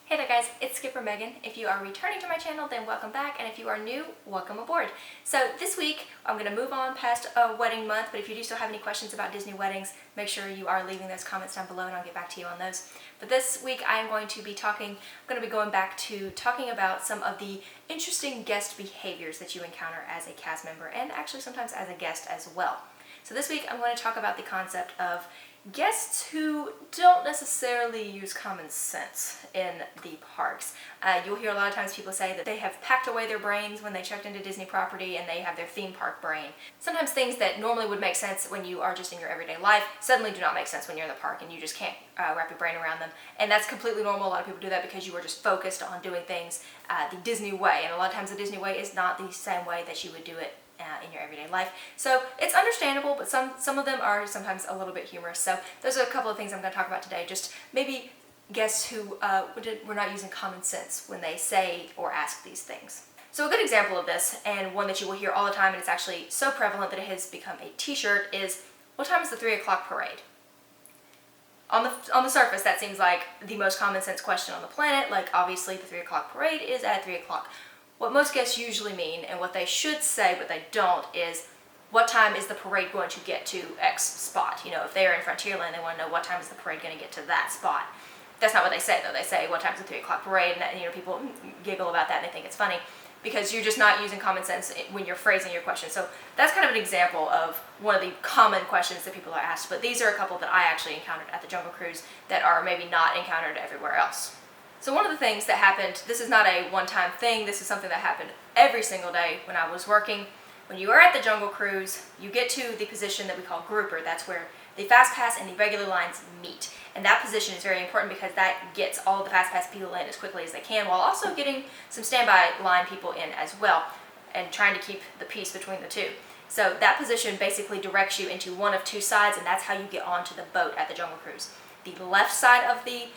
Hey there guys, it's Skipper Meaghan. If you are returning to my channel, then welcome back, and if you are new, welcome aboard. So this week, I'm going to move on past wedding month, but if you do still have any questions about Disney weddings, make sure you are leaving those comments down below and I'll get back to you on those. But this week I am going to be going back to talking about some of the interesting guest behaviors that you encounter as a cast member, and actually sometimes as a guest as well. So this week I'm going to talk about the concept of guests who don't necessarily use common sense in the parks. You'll hear a lot of times people say that they have packed away their brains when they checked into Disney property and they have their theme park brain. Sometimes things that normally would make sense when you are just in your everyday life suddenly do not make sense when you're in the park and you just can't wrap your brain around them. And that's completely normal. A lot of people do that because you are just focused on doing things the Disney way. And a lot of times the Disney way is not the same way that you would do it in your everyday life. So it's understandable, but some of them are sometimes a little bit humorous. So those are a couple of things I'm going to talk about today. Just maybe guests who were not using common sense when they say or ask these things. So a good example of this, and one that you will hear all the time, and it's actually so prevalent that it has become a t-shirt, is, what time is the 3 o'clock parade? On the surface, that seems like the most common sense question on the planet. Like, obviously the 3 o'clock parade is at 3 o'clock. What most guests usually mean, and what they should say but they don't, is what time is the parade going to get to X spot? You know, if they're in Frontierland, they want to know what time is the parade going to get to that spot. That's not what they say though. They say what time is the 3 o'clock parade, and you know, people giggle about that and they think it's funny because you're just not using common sense when you're phrasing your question. So that's kind of an example of one of the common questions that people are asked, but these are a couple that I actually encountered at the Jungle Cruise that are maybe not encountered everywhere else. So one of the things that happened, this is not a one-time thing, this is something that happened every single day when I was working. When you are at the Jungle Cruise, you get to the position that we call grouper. That's where the Fast Pass and the regular lines meet. And that position is very important because that gets all the Fast Pass people in as quickly as they can, while also getting some standby line people in as well, and trying to keep the peace between the two. So that position basically directs you into one of two sides, and that's how you get onto the boat at the Jungle Cruise. The left side of the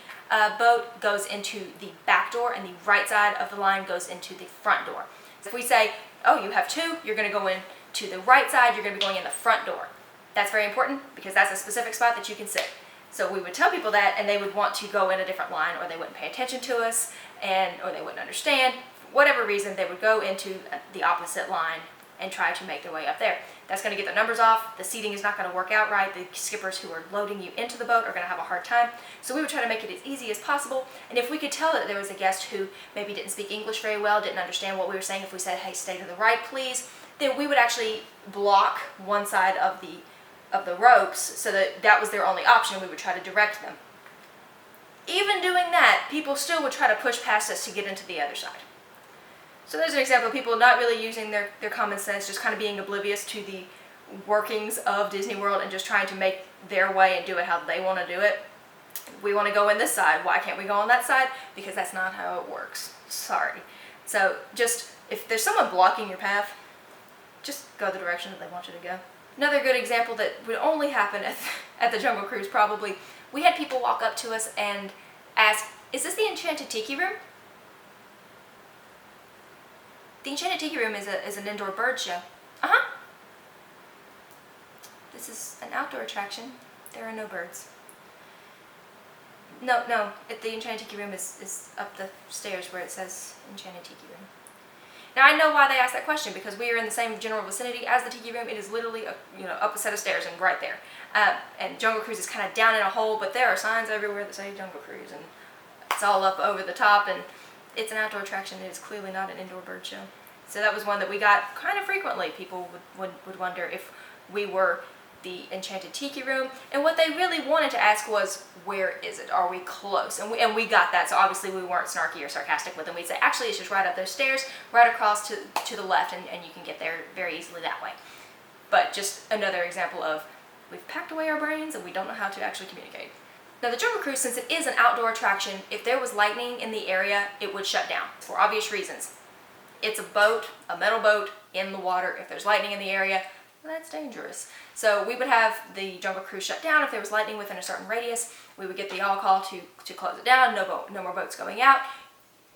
boat goes into the back door, and the right side of the line goes into the front door. So if we say, oh, you have two, you're going to go in to the right side, you're going to be going in the front door. That's very important because that's a specific spot that you can sit. So we would tell people that, and they would want to go in a different line, or they wouldn't pay attention to us, or they wouldn't understand. For whatever reason, they would go into the opposite line and try to make their way up there. That's going to get their numbers off. The seating is not going to work out right. The skippers who are loading you into the boat are going to have a hard time. So we would try to make it as easy as possible. And if we could tell that there was a guest who maybe didn't speak English very well, didn't understand what we were saying, if we said, hey, stay to the right, please, then we would actually block one side of the ropes so that was their only option. We would try to direct them. Even doing that, people still would try to push past us to get into the other side. So there's an example of people not really using their common sense, just kind of being oblivious to the workings of Disney World and just trying to make their way and do it how they want to do it. We want to go in this side. Why can't we go on that side? Because that's not how it works. Sorry. So just, if there's someone blocking your path, just go the direction that they want you to go. Another good example that would only happen at the Jungle Cruise probably, we had people walk up to us and ask, is this the Enchanted Tiki room? The Enchanted Tiki room is an indoor bird show. Uh-huh. This is an outdoor attraction. There are no birds. No, the Enchanted Tiki room is up the stairs where it says Enchanted Tiki room. Now I know why they asked that question, because we are in the same general vicinity as the Tiki room. It is literally up a set of stairs and right there. And Jungle Cruise is kind of down in a hole, but there are signs everywhere that say Jungle Cruise, and it's all up over the top, and it's an outdoor attraction. It is clearly not an indoor bird show. So that was one that we got kind of frequently. People would wonder if we were the Enchanted Tiki room, and what they really wanted to ask was, where is it? Are we close? And we got that, so obviously we weren't snarky or sarcastic with them. We'd say, actually, it's just right up those stairs, right across to the left, and you can get there very easily that way. But just another example of, we've packed away our brains and we don't know how to actually communicate. Now the Jungle Cruise, since it is an outdoor attraction, if there was lightning in the area, it would shut down for obvious reasons. It's a boat, a metal boat in the water. If there's lightning in the area, well, that's dangerous. So we would have the Jungle Cruise shut down if there was lightning within a certain radius. We would get the call to close it down. No more boats going out.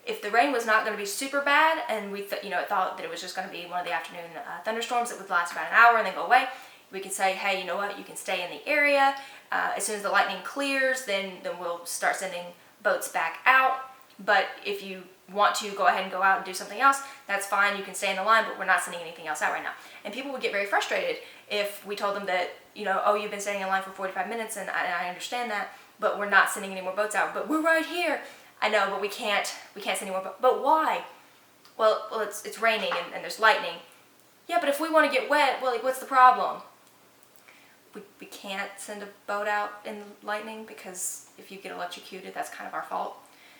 If the rain was not going to be super bad, and we thought that it was just going to be one of the afternoon thunderstorms that would last about an hour and then go away, we could say, hey, you know what? You can stay in the area. As soon as the lightning clears, then we'll start sending boats back out. But if you want to go ahead and go out and do something else, that's fine. You can stay in the line, but we're not sending anything else out right now. And people would get very frustrated if we told them that, you know, oh, you've been standing in line for 45 minutes, and I understand that, but we're not sending any more boats out. But we're right here. I know, but we can't send any more boats. But why? Well, it's raining and there's lightning. Yeah, but if we want to get wet, well, like, what's the problem? We can't send a boat out in lightning because if you get electrocuted, that's kind of our fault.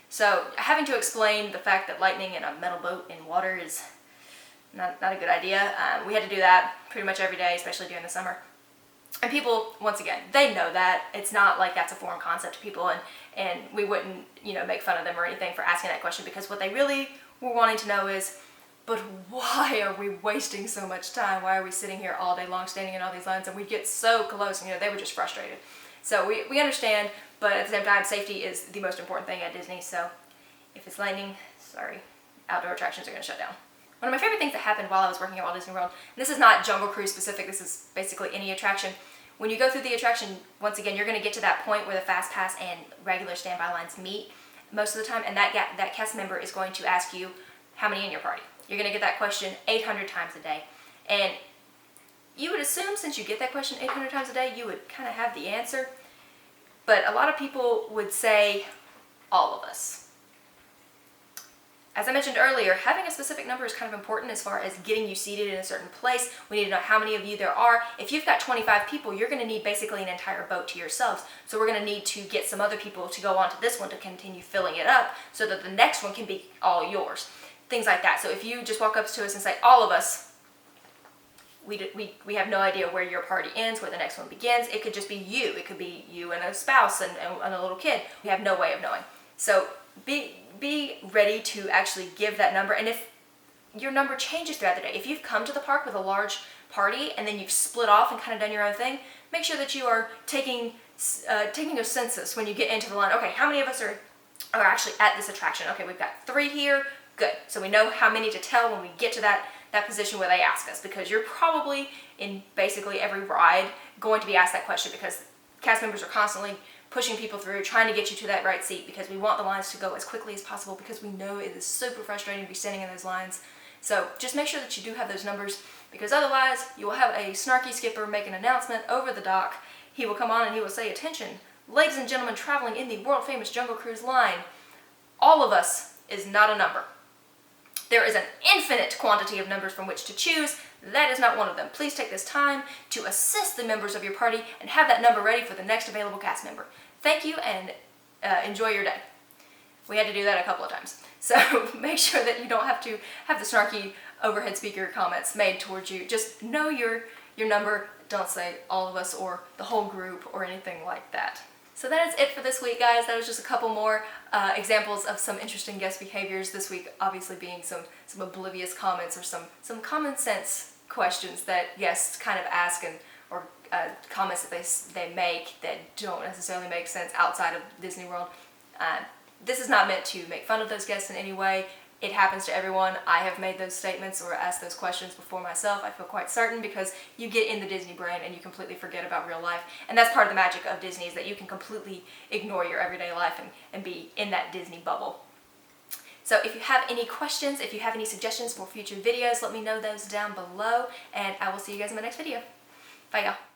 So having to explain the fact that lightning in a metal boat in water is not a good idea. We had to do that pretty much every day, especially during the summer. And people, once again, they know that. It's not like that's a foreign concept to people, and we wouldn't, you know, make fun of them or anything for asking that question, because what they really were wanting to know is, but why are we wasting so much time? Why are we sitting here all day long standing in all these lines, and we get so close? And, you know, they were just frustrated. So we understand, but at the same time, safety is the most important thing at Disney. So if it's lightning, sorry, outdoor attractions are going to shut down. One of my favorite things that happened while I was working at Walt Disney World, and this is not Jungle Cruise specific, this is basically any attraction. When you go through the attraction, once again, you're going to get to that point where the Fast Pass and regular standby lines meet most of the time, and that cast member is going to ask you how many in your party. You're going to get that question 800 times a day. And you would assume, since you get that question 800 times a day, you would kind of have the answer. But a lot of people would say, all of us. As I mentioned earlier, having a specific number is kind of important as far as getting you seated in a certain place. We need to know how many of you there are. If you've got 25 people, you're going to need basically an entire boat to yourselves. So we're going to need to get some other people to go onto this one to continue filling it up so that the next one can be all yours. Things like that. So if you just walk up to us and say, all of us, we have no idea where your party ends, where the next one begins. It could just be you. It could be you and a spouse and a little kid. We have no way of knowing. So be ready to actually give that number. And if your number changes throughout the day, if you've come to the park with a large party and then you've split off and kind of done your own thing, make sure that you are taking a census when you get into the line. Okay, how many of us are actually at this attraction? Okay, we've got 3 here. Good. So we know how many to tell when we get to that position where they ask us, because you're probably in basically every ride going to be asked that question, because cast members are constantly pushing people through, trying to get you to that right seat, because we want the lines to go as quickly as possible, because we know it is super frustrating to be standing in those lines. So just make sure that you do have those numbers, because otherwise you will have a snarky skipper make an announcement over the dock. He will come on and he will say, attention, ladies and gentlemen traveling in the world famous Jungle Cruise line, all of us is not a number. There is an infinite quantity of numbers from which to choose. That is not one of them. Please take this time to assist the members of your party and have that number ready for the next available cast member. Thank you, and enjoy your day. We had to do that a couple of times. So make sure that you don't have to have the snarky overhead speaker comments made towards you. Just know your number. Don't say all of us or the whole group or anything like that. So that is it for this week, guys. That was just a couple more examples of some interesting guest behaviors this week, obviously being some oblivious comments or some common sense questions that guests kind of ask, or comments that they make that don't necessarily make sense outside of Disney World. This is not meant to make fun of those guests in any way. It happens to everyone. I have made those statements or asked those questions before myself. I feel quite certain, because you get in the Disney brain and you completely forget about real life. And that's part of the magic of Disney, is that you can completely ignore your everyday life and be in that Disney bubble. So if you have any questions, if you have any suggestions for future videos, let me know those down below, and I will see you guys in my next video. Bye, y'all.